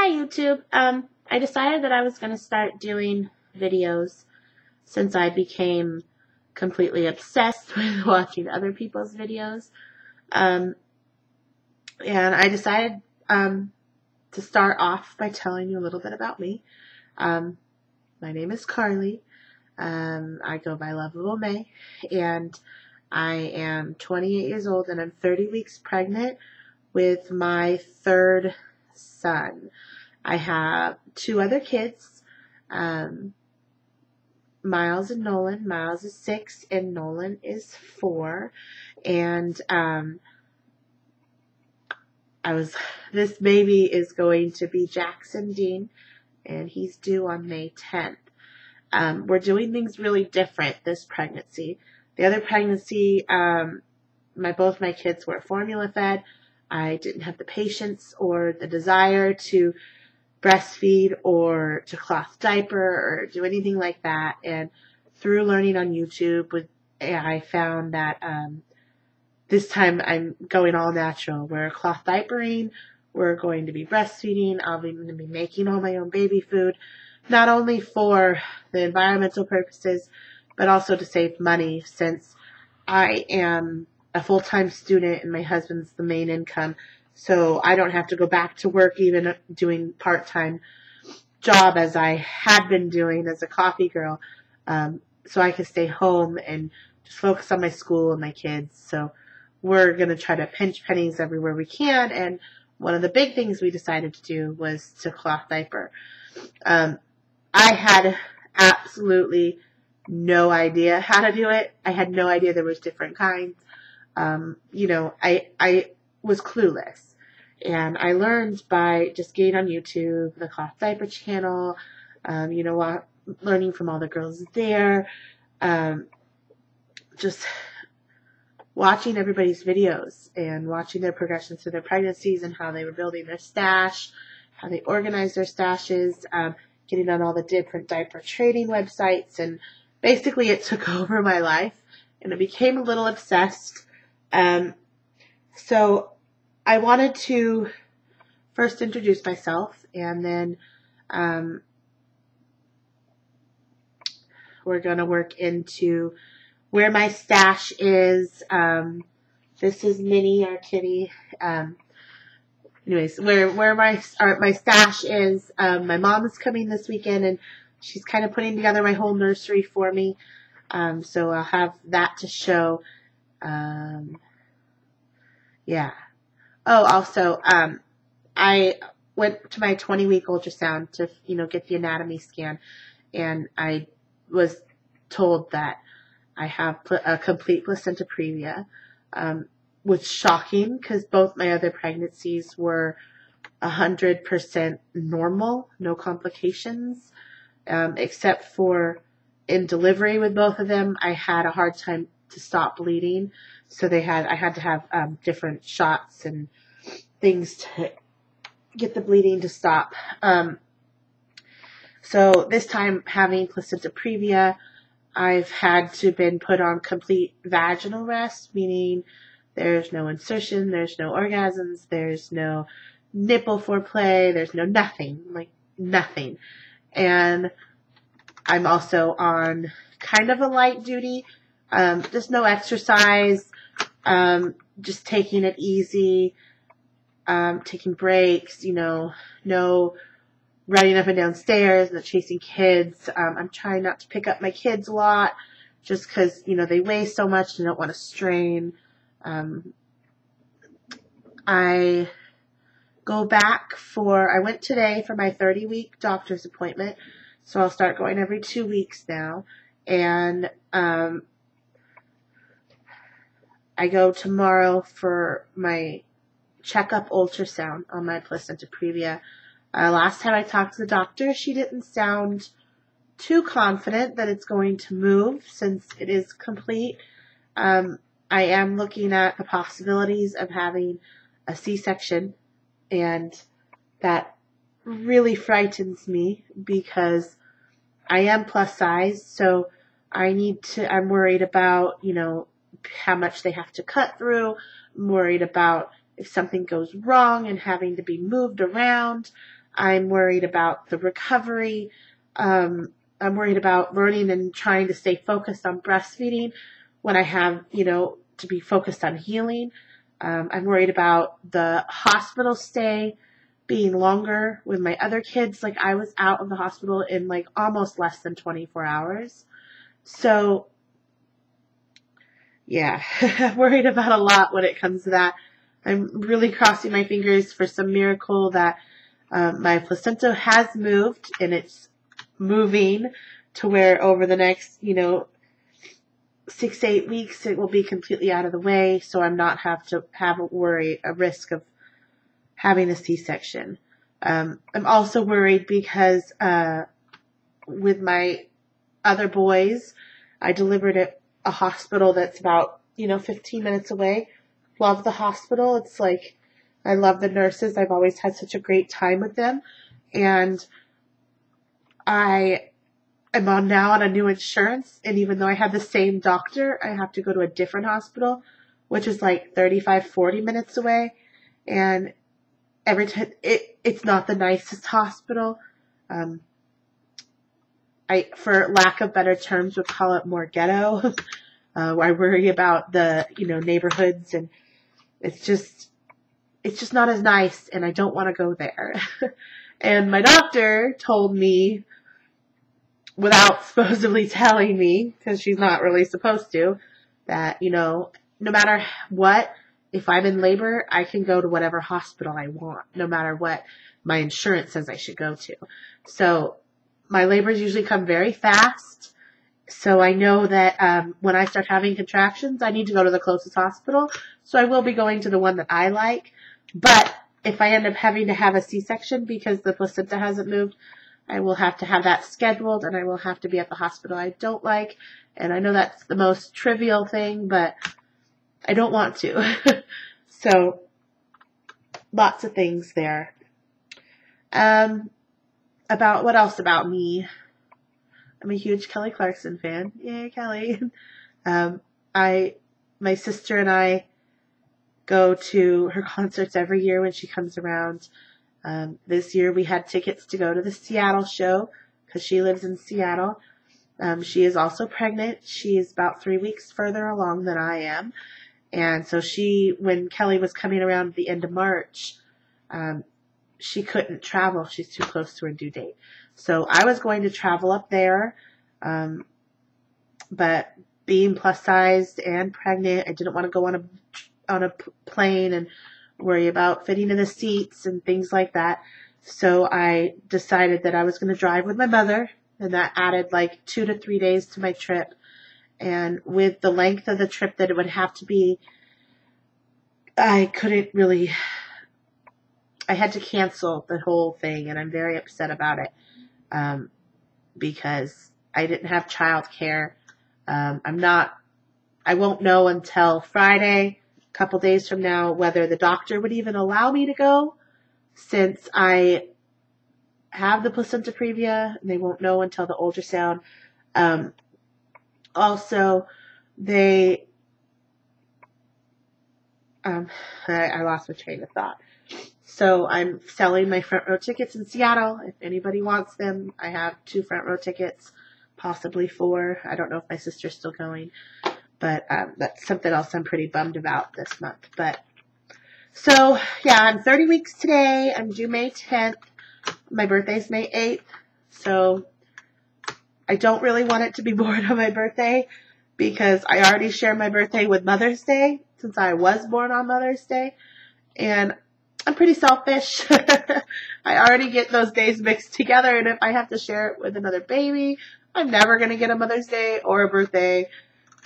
Hi YouTube. I decided that I was going to start doing videos since I became completely obsessed with watching other people's videos. Um, and I decided to start off by telling you a little bit about me. Um, my name is Carly. I go by Lovable May, and I am 28 years old and I'm 30 weeks pregnant with my third son. I have two other kids, Miles and Nolan. Miles is 6 and Nolan is 4. And this baby is going to be Jackson Dean, and he's due on May 10th. We're doing things really different this pregnancy. The other pregnancy, both my kids were formula fed. I didn't have the patience or the desire to breastfeed or to cloth diaper or do anything like that. And through learning on YouTube, I found that this time I'm going all natural. We're cloth diapering. We're going to be breastfeeding. I'll be making all my own baby food, not only for the environmental purposes, but also to save money, since I am a full-time student and my husband's the main income. So I don't have to go back to work, even doing part-time job as I had been doing as a coffee girl. So I can stay home and just focus on my school and my kids. So we're going to try to pinch pennies everywhere we can. And one of the big things we decided to do was to cloth diaper. I had absolutely no idea how to do it. I had no idea there was different kinds. I was clueless. And I learned by just getting on YouTube, the cloth diaper channel, learning from all the girls there, just watching everybody's videos and watching their progression through their pregnancies and how they were building their stash, how they organized their stashes, getting on all the different diaper trading websites. And basically it took over my life and I became a little obsessed. So I wanted to first introduce myself, and then we're going to work into where my stash is. This is Minnie, our kitty. Anyways, where my stash is. My mom is coming this weekend, and she's kind of putting together my whole nursery for me. So I'll have that to show. Yeah. Oh, also, I went to my 20-week ultrasound to, get the anatomy scan, and I was told that I have a complete placenta previa, which was shocking because both my other pregnancies were 100% normal, no complications, except for in delivery with both of them, I had a hard time to stop bleeding. So I had to have different shots and things to get the bleeding to stop. So this time, having placenta previa, I've had to been put on complete vaginal rest, meaning there's no insertion, there's no orgasms, there's no nipple foreplay, there's no nothing, like nothing. And I'm also on kind of a light duty, just no exercise, just taking it easy, taking breaks, no running up and down stairs, not chasing kids. I'm trying not to pick up my kids a lot just because, they weigh so much and I don't want to strain. I went today for my 30-week doctor's appointment, so I'll start going every 2 weeks now. And I go tomorrow for my checkup ultrasound on my placenta previa. Last time I talked to the doctor, she didn't sound too confident that it's going to move since it is complete. I am looking at the possibilities of having a C-section, and that really frightens me because I am plus size, so I'm worried about, how much they have to cut through. I'm worried about if something goes wrong and having to be moved around. I'm worried about the recovery. I'm worried about learning and trying to stay focused on breastfeeding when I have, to be focused on healing. I'm worried about the hospital stay being longer with my other kids. Like, I was out of the hospital in like almost less than 24 hours. So yeah, I'm worried about a lot when it comes to that. I'm really crossing my fingers for some miracle that my placenta has moved, and it's moving to where over the next, 6 to 8 weeks it will be completely out of the way, so I'm not have to have a risk of having a C-section. I'm also worried because with my other boys, I delivered at a hospital that's about 15 minutes away. Love the hospital. It's like, I love the nurses. I've always had such a great time with them, and I am now on a new insurance, and even though I have the same doctor, I have to go to a different hospital, which is like 35, 40 minutes away, and every time it's not the nicest hospital. I, for lack of better terms, would call it more ghetto. I worry about the neighborhoods, and it's just not as nice, and I don't want to go there. And my doctor told me, without supposedly telling me, because she's not really supposed to, that no matter what, if I'm in labor, I can go to whatever hospital I want, no matter what my insurance says I should go to. So my labors usually come very fast. So I know that when I start having contractions, I need to go to the closest hospital. So I will be going to the one that I like. But if I end up having to have a C-section because the placenta hasn't moved, I will have to have that scheduled, and I will have to be at the hospital I don't like. And I know that's the most trivial thing, but I don't want to. So lots of things there. About what else about me? I'm a huge Kelly Clarkson fan. Yay, Kelly. My sister and I go to her concerts every year when she comes around. This year we had tickets to go to the Seattle show because she lives in Seattle. She is also pregnant. She is about 3 weeks further along than I am. And so when Kelly was coming around at the end of March, she couldn't travel. She's too close to her due date. So I was going to travel up there, but being plus sized and pregnant, I didn't want to go on a plane and worry about fitting in the seats and things like that. So I decided that I was going to drive with my mother, and that added like 2 to 3 days to my trip. And with the length of the trip that it would have to be, I had to cancel the whole thing, and I'm very upset about it because I didn't have childcare. I won't know until Friday, a couple days from now, whether the doctor would even allow me to go, since I have the placenta previa, and they won't know until the ultrasound. Also, I lost my train of thought. So I'm selling my front row tickets in Seattle. If anybody wants them, I have 2 front row tickets, possibly 4. I don't know if my sister's still going, but that's something else I'm pretty bummed about this month. But so yeah, I'm 30 weeks today. I'm due May 10th. My birthday's May 8th. So I don't really want it to be born on my birthday because I already share my birthday with Mother's Day since I was born on Mother's Day. And I'm pretty selfish. I already get those days mixed together, and if I have to share it with another baby, I'm never going to get a Mother's Day or a birthday.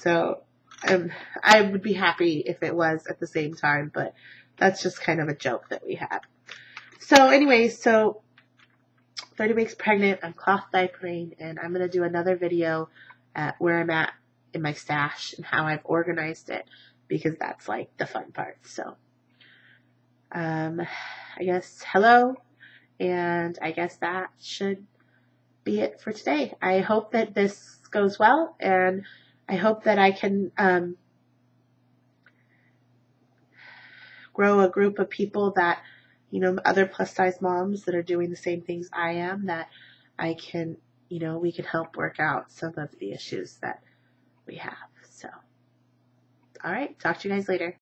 So I would be happy if it was at the same time, but that's just kind of a joke that we have. So anyways, 30 weeks pregnant, I'm cloth diapering, and I'm going to do another video at where I'm at in my stash and how I've organized it, because that's like the fun part. So I guess hello, and I guess that should be it for today. I hope that this goes well, and I hope that I can grow a group of people that other plus size moms that are doing the same things I am, that I can, we can help work out some of the issues that we have. So, all right, talk to you guys later.